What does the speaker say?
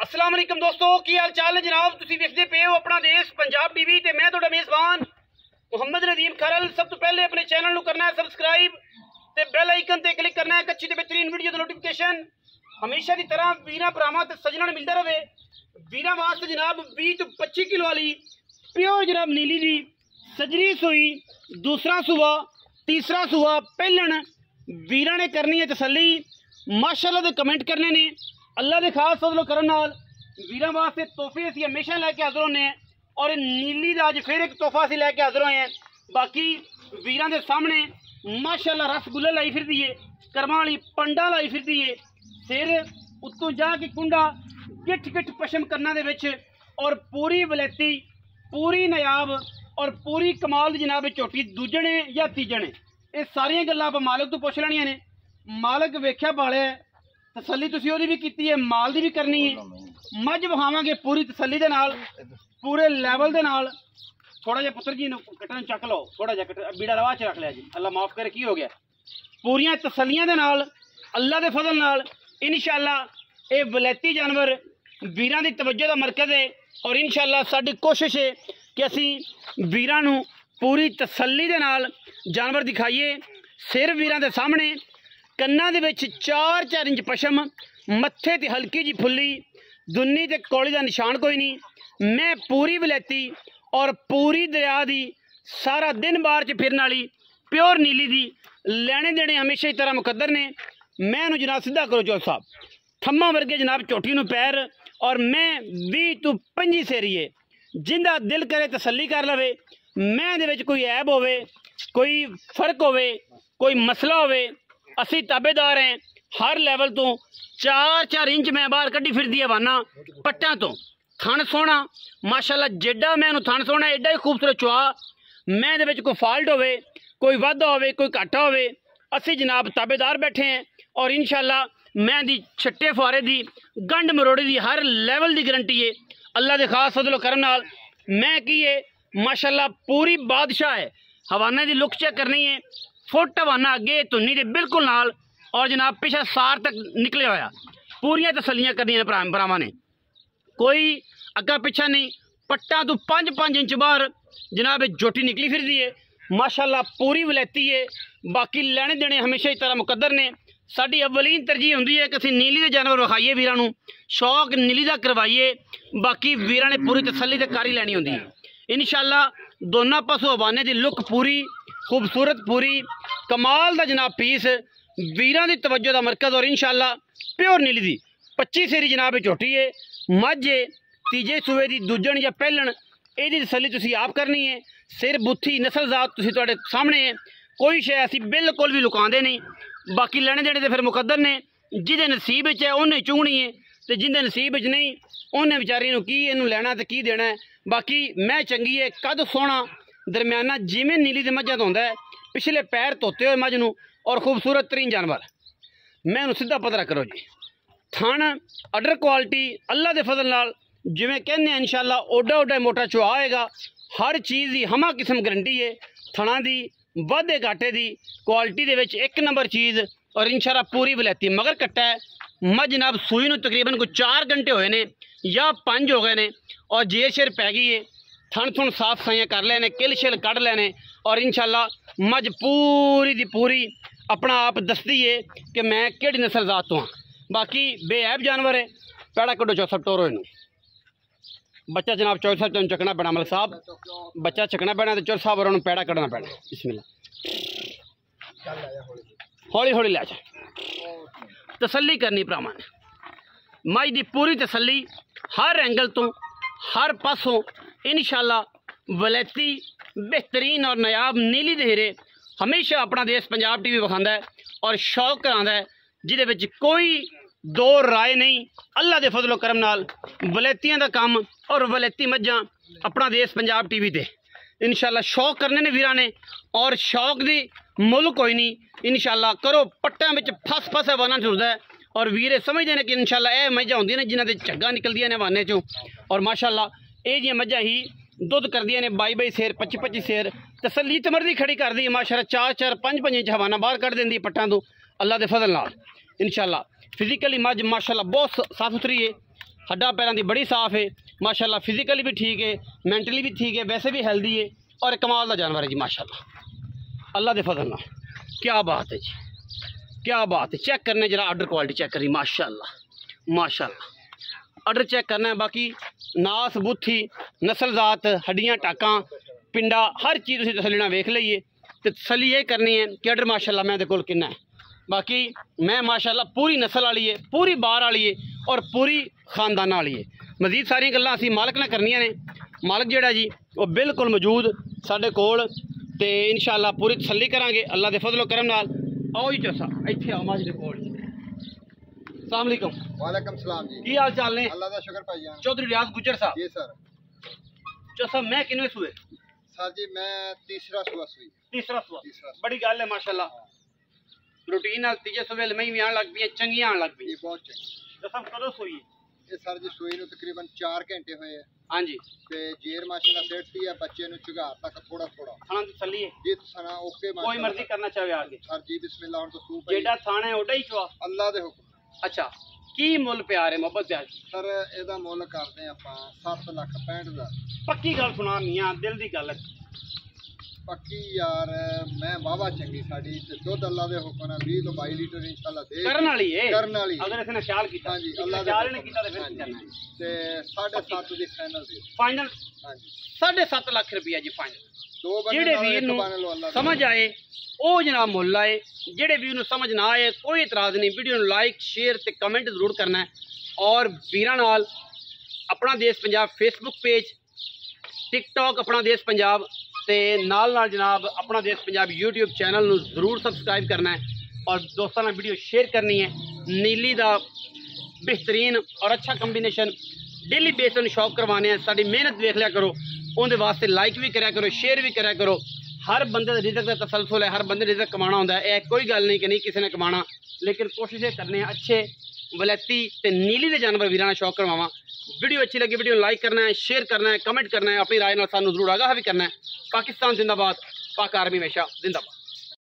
अस्सलाम वालेकुम दोस्तों, की हाल चाल है जनाब। तुसी देखते पे हो अपना देश पंजाब टीवी ते मैं तुहाडा मेज़बान मुहम्मद नदीम खरल। सब तो पहले अपने चैनल नूं करना है सबसक्राइब ते बेल आइकन ते क्लिक करना है एक अच्छी ते बेहतरीन वीडियो दी नोटिफिकेशन हमेशा की तरह वीरां भरावां ते सज्जनां नूं मिलदा रहे। वीरां वास्ते जनाब 20 तो 25 किलो वाली प्योर जनाब नीली दी सजरी सूई, दूसरा सूआ, तीसरा सूआ पहलन वीरां ने करनी है तसल्ली। माशाअल्लाह दे कमेंट करने ने। अल्लाह के खास फजलो करन नाल वीरां वास्ते तोहफे असीं हमेशा लैके हाज़र होने हैं और नीली का अज फिर एक तोहफा असीं लैके हाज़र होए हैं। बाकी वीरां दे सामने माशाअल्लाह रसगुल्ले लाई फिरदी है, करमां वाली पंडा लाई फिरदी है, सिर उत्तों जाके कुंडा गिठ गिठ पशम करना दे विच और पूरी वलैती पूरी नायाब और पूरी कमाल दी जनाब झोटी दूजणे या तीजणे। ये सारियां गल्लां आपां मालक तो पुछ लैणियां ने। मालक वेख्या पाले तसल्ली तुसीं ओहदी भी कीती है, माल दी भी करनी है। मझ विखावांगे पूरी तसल्ली दे नाल, पूरे लैवल दे नाल। थोड़ा जिहा पुत्र जी कट्टन चक लो, थोड़ा जिहा बीड़ा रवा च रख लिया जी, अल्लाह माफ़ करे की हो गया। पूरियां तसल्लियां दे नाल अल्लाह दे फजल नाल इंशाअल्लाह ये वलैती जानवर वीरां दी तवज्जो दा मरकज़ है और इंशाअल्लाह साडी कोशिश है कि असीं वीरां नूं पूरी तसल्ली दे नाल जानवर दिखाइए। सिर वीरां दे सामने, कन्ना दे विच 4-4 इंच पशम, मत्थे ते हल्की जी फुल्ली, दुन्नी ते कौली दा निशान कोई नहीं। मैं पूरी वलैती और पूरी दरिया दी सारा दिन बाहर च फिरन वाली प्योर नीली दी लैने देने हमेशा ही तरह मुकद्दर ने। मैं इहनूं जनाब सीधा करो चौथ साहब थम्मा वर्गे जनाब झोटी नूं पैर और मैं 20 तो 25 सेरीए जिंदा दिल करे तसल्ली कर लवे। मैं दे विच कोई ऐब होवे, कोई फर्क होवे, कोई मसला होवे, असी ताबेदार हैं। हर लैवल तो 4-4 इंच मैं बाहर कड्डी फिरदी हवाना पट्टा तो। थन सोहना माशाअल्लाह, जेडा मैं थन सोहना एडा ही खूबसूरत चुआ। मैं दे विच कोई फॉल्ट होवे, कोई वाधा होवे, कोई घाटा होवे, असी जनाब ताबेदार बैठे हैं और इंशाअल्लाह मैं दी छट्टे फुआरे दी गंढ मरोड़े दी हर लैवल दी गारंटी है अल्लाह के खास फजलो करम नाल। मैं की है माशाअल्लाह पूरी बादशाह है। हवाने की लुक चेक करनी है, फुट हवाना अगे धुन्नी के बिल्कुल नाल और जनाब पिछा सार तक निकले होया। पूरियां तसलियां करनियां ने भरावां ने, कोई अग्गा पिछा नहीं। पट्टा तो 5-5 इंच बाहर जनाब झोटी निकली फिरदी है माशाअल्लाह, पूरी वलैती है। बाकी लैने देने हमेशा ही तरह मुकद्दर ने। साडी अवलीन तरजीह हुंदी है कि असीं नीली दे जानवर विखाइए, वीरां नूं शौक नीली दा करवाइए। बाकी वीरां ने पूरी तसल्ली ते कारी लैनी हुंदी है। इंशाअल्लाह दोनों पासों हवाने की लुक पूरी खूबसूरत, पूरी कमाल दा जनाब पीस वीरां दी तवज्जो दा मरकज़ और इंशाअल्लाह प्योर नीली दी 25 सेरी जनाब झोटी है। मझ है तीजे सूए दी दूजण या पहलन, एदी तसल्ली तुसीं आप करनी है। सिर बुत्थी नस्ल जात तुसीं तुहाडे सामने है, कोई शै असीं बिल्कुल भी लुकांदे नहीं। बाकी लैने देने तो फिर मुकद्दर ने, जिहदे नसीब है उन्हें चुगनी है तो जिंदे नसीब नहीं उन्हें बेचारी नूं की इनू लैना तो की देना है। बाकी मैं चंगी है, कद सोहना दरम्याना जिमें नीली दे मझां धोंदा है, पिछले पैर धोते हुए मझ नूं और खूबसूरत तरीन जानवर। मैं इनू सीधा पता करो जी, थन अडर क्वालिटी अल्लाह के फजल नाल जिवें कहने इंशाअल्लाह ओडा ओडा मोटा चुआ होएगा। हर चीज़ की हमा किस्म गारंटी है। थना दी वाधे घाटे की क्वालिटी दे विच एक नंबर चीज़ और इंशाअल्लाह पूरी वलैती। मगर कट्टा है मझ जनाब सूई नूं तकरीबन कोई 4 घंटे होए ने या 5 हो गए ने और जेर शेर पै गई है। थन थुन साफ सफाइयाँ कर लेने, किल शिल कढ़ लेने और इंशाअल्लाह मझ पूरी दी पूरी अपना आप दसदी है कि मैं केड़ी नस्ल जात तो हाँ। बाकी बेऐब जानवर है। पैड़ा कड्डो चौथ साहब टोरो इनू बच्चा जनाब चौथ साहब तुम चकना पैना, मलिक साहब बच्चा चकना पैना तो चौथ साहब और पैड़ा कढ़ना पैना। बिस्मिल्लाह, हौली हौली लै जा, तसल्ली करनी भरावां ने। मझ की पूरी तसल्ली हर एंगल तो हर पासों इंशाअल्लाह वलैती बेहतरीन और नायाब नीली दे हीरे हमेशा अपना देश पंजाब टीवी विखांदा है और शौक करांदा है, जिहदे विच कोई दो राय नहीं। अल्लाह के फजलो करम नाल वलैतियां दा काम और वलैती मझां अपना देश पंजाब टीवी ते इंशाअल्लाह शौक करने ने वीरां ने और शौक दी मुल कोई नहीं। इंशाअल्लाह करो पट्टां विच फस फस हवाना टुरदा है और वीरे समझते हैं कि इंशाअल्लाह यह मझां होंदियां ने जिन्हां दे झग्गां निकलदियां ने हवाने चों और माशाअल्लाह ये जिहियां मझां ही दुध करदियां ने 22-22 सेर 25-25 सेर। तसल्ली ते मर्दी खड़ी करदी है माशाअल्लाह, 4-4 5-5 इंच हवाना बाहर कढ़ देंदी पट्टां तो अल्लाह के फजल नाल। इंशाअल्लाह फिजिकली मझ माशाअल्लाह बहुत साफ सुथरी है। हड्डा पैरों की बड़ी साफ है माशाल्लाह, फिजिकली भी ठीक है, मैंटली भी ठीक है, वैसे भी हेल्दी है और कमाल का जानवर है जी माशाल्लाह अल्लाह के फजल नाल। क्या बात है जी, क्या बात है। चेक करने जरा ऑर्डर क्वालिटी चेक करी माशाल्लाह माशाल्लाह, ऑर्डर चेक करना है। बाकी नास बुथी नस्ल जात हड्डियां टाकां पिंडा हर चीज़ तुसीं तसल्ली नाल वेख लईए तो तसल्ली ये करनी है कि ऑर्डर माशाल्लाह मैं कोल किन्ना है। बाकी मैं माशाल्लाह पूरी नस्ल वाली है, पूरी बार वाली है और पूरी खानदान वाली है। मजीद सारियां गल्लां असीं मालक ने करनियां ने। मालक जिहड़ा जी वो बिल्कुल मौजूद साडे कोल ते इंशाअल्लाह पूरी तसल्ली करांगे अल्लाह दे फजलो करम नाल। आओ जी चौसा इत्थे आओ माज दे कोल। अस्सलाम वालेकुम। वालेकुम सलाम जी। की हाल चाल ने? अल्लाह दा शुक्र भाईजान। चौधरी रियाज गुजर साहब जी सर। चौसा मैं किन्ने सुए? सर जी मैं तीसरा सुआ सुई। तीसरा सुआ। बड़ी गल है माशाल्लाह, रूटीन नाल तीजे सुबह मैं भी आन लग पई चंगियां आन लग पई। बहुत चंगी। चौसा कदों सोई? ये सर जी सोई नूं तकरीबन 4 घंटे होए हैं। हाँ जी। ते जेर माशाल्लाह सेट सी है, बच्चे नूं चुगार तक थोड़ा थोड़ा खाना तसल्ली है जी। सना ओके माशाल्लाह, कोई मर्जी करना चाहे आगे सर जी बिस्मिल्लाह हुण तो सूप जेड़ा थाना है ओडा ही चवा अल्लाह दे हुक्म। अच्छा की मुल प्यार है मोहब्बत प्यार सर एदा मुल करदे आपां 7,65,000। पक्की गल सुना मियां दिल दी गल है पक्की यार मैं वावा चंगी साडी ते दुध अल्लाह दे हुक्म नाल 20 तो 22 लीटर इंशाल्लाह दे करन वाली है। करन वाली अगर इसने ख्याल कीता हां जी अल्लाह दे ख्याल ने कीता ते फिर की करना है। ते 7.5 दी फाइनल दे फाइनल हां जी 7.5 लाख रुपया जी फाइनल। दो बने जेड़े वीर नूं समझ आए ओ जनाब मुल आए, जेड़े वीर नूं समझ ना आए कोई इतराज नहीं। वीडियो नूं लाइक शेयर ते कमेंट जरूर करना है और वीरां नाल अपना देश पंजाब फेसबुक पेज टिकटॉक अपना देश पंजाब ते नाल नाल जनाब अपना देश पंजाब यूट्यूब चैनल नूं जरूर सबसक्राइब करना है और दोस्तों नाल वीडियो शेयर करनी है। नीली दा बेहतरीन और अच्छा कंबीनेशन डेली बेस पर शौक करवाने हैं। साडी मेहनत देख लिया करो, उनके वास्ते लाइक भी कराया करो, शेयर भी कराया करो। हर बंदे का रिजक का तसलसल है, हर बंदे रिजक कमाना होंदा है। यह कोई गल नहीं कि नहीं किसी ने कमाना, लेकिन कोशिश ये करने अच्छे वलैती ते नीली के जानवर वीरां शौक करवावां। वीडियो अच्छी लगी वीडियो लाइक करना है, शेयर करना है, कमेंट करना है, अपनी राय नाल सानू जरूर आगाह भी करना है। पाकिस्तान जिंदाबाद, पाक आर्मी हमेशा जिंदाबाद।